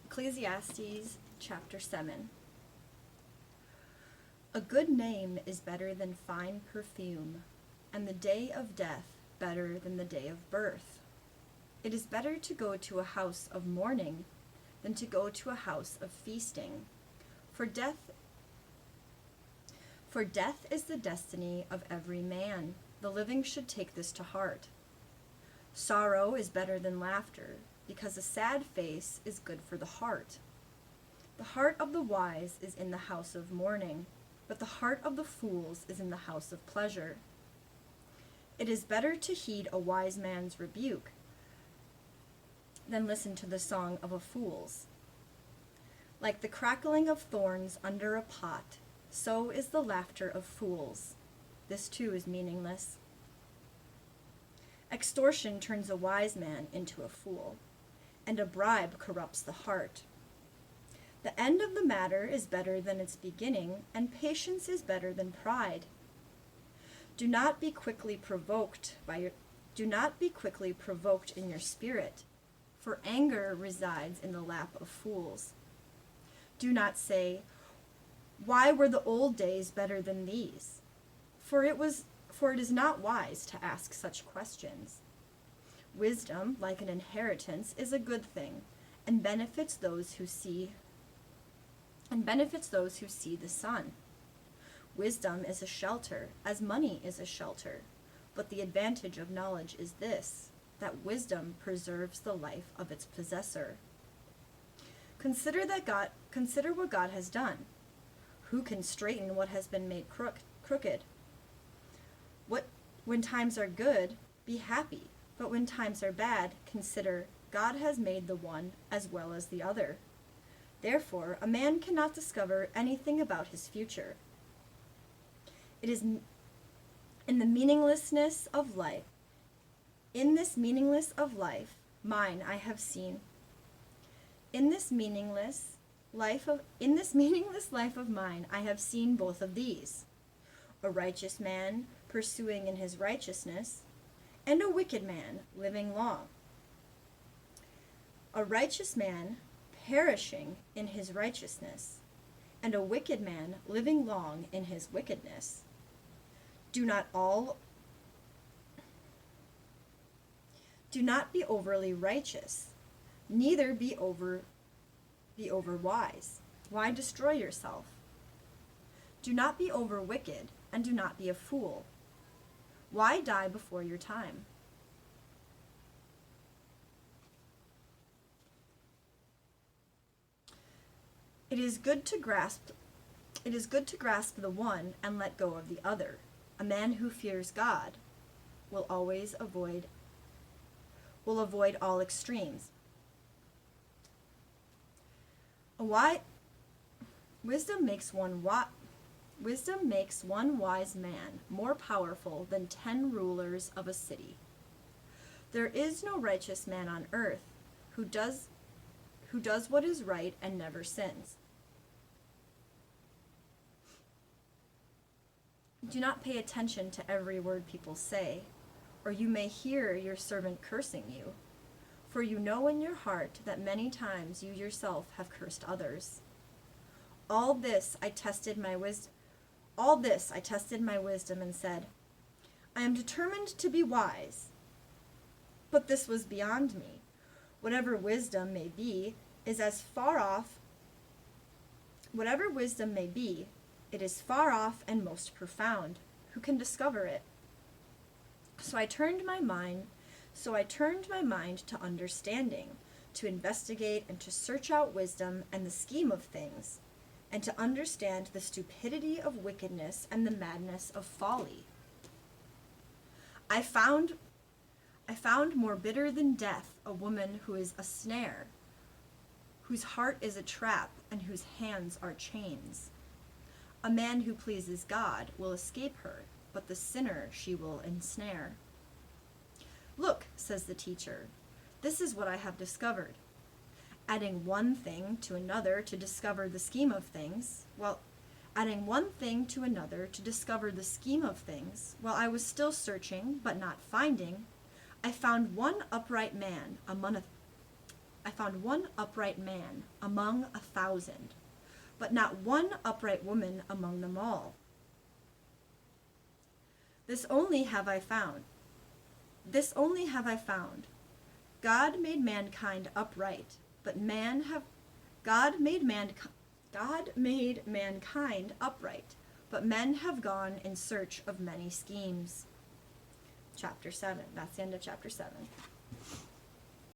Ecclesiastes chapter 7. A good name is better than fine perfume, and the day of death better than the day of birth. It is better to go to a house of mourning than to go to a house of feasting, for death is the destiny of every man. The living should take this to heart. Sorrow is better than laughter, because a sad face is good for the heart. The heart of the wise is in the house of mourning, but the heart of the fools is in the house of pleasure. It is better to heed a wise man's rebuke than listen to the song of a fool's. Like the crackling of thorns under a pot, so is the laughter of fools. This too is meaningless. Extortion turns a wise man into a fool, and a bribe corrupts the heart. The end of the matter is better than its beginning, and patience is better than pride. Do not be quickly provoked in your spirit, for anger resides in the lap of fools. Do not say, "Why were the old days better than these?" For it is not wise to ask such questions. Wisdom, like an inheritance, is a good thing, and benefits those who see the sun. Wisdom is a shelter, as money is a shelter, but the advantage of knowledge is this, that wisdom preserves the life of its possessor. Consider what God has done. Who can straighten what has been made crooked? When times are good, be happy, but when times are bad, consider God has made the one as well as the other. Therefore, a man cannot discover anything about his future. It is in the meaninglessness of life. In this meaningless life I have seen both of these: a righteous man pursuing in his righteousness, and a wicked man living long. A righteous man perishing in his righteousness, and a wicked man living long in his wickedness. Do not be overly righteous, neither be over wise. Why destroy yourself? Do not be over wicked, and do not be a fool. Why die before your time? It is good to grasp the one and let go of the other. A man who fears God will avoid all extremes. Wisdom makes one wise man more powerful than 10 rulers of a city. There is no righteous man on earth who does what is right and never sins. Do not pay attention to every word people say, or you may hear your servant cursing you, for you know in your heart that many times you yourself have cursed others. All this I tested my wisdom and said, I am determined to be wise. But this was beyond me. Whatever wisdom may be, it is far off and most profound. Who can discover it? So I turned my mind to understanding, to investigate and to search out wisdom and the scheme of things, and to understand the stupidity of wickedness and the madness of folly. I found more bitter than death a woman who is a snare, whose heart is a trap, and whose hands are chains. A man who pleases God will escape her, but the sinner she will ensnare. Look, says the teacher, this is what I have discovered. Adding one thing to another to discover the scheme of things, while I was still searching, but not finding, I found one upright man among 1,000, but not one upright woman among them all. This only have I found. God made mankind upright, but God made mankind upright, but men have gone in search of many schemes. Chapter 7. That's the end of chapter 7.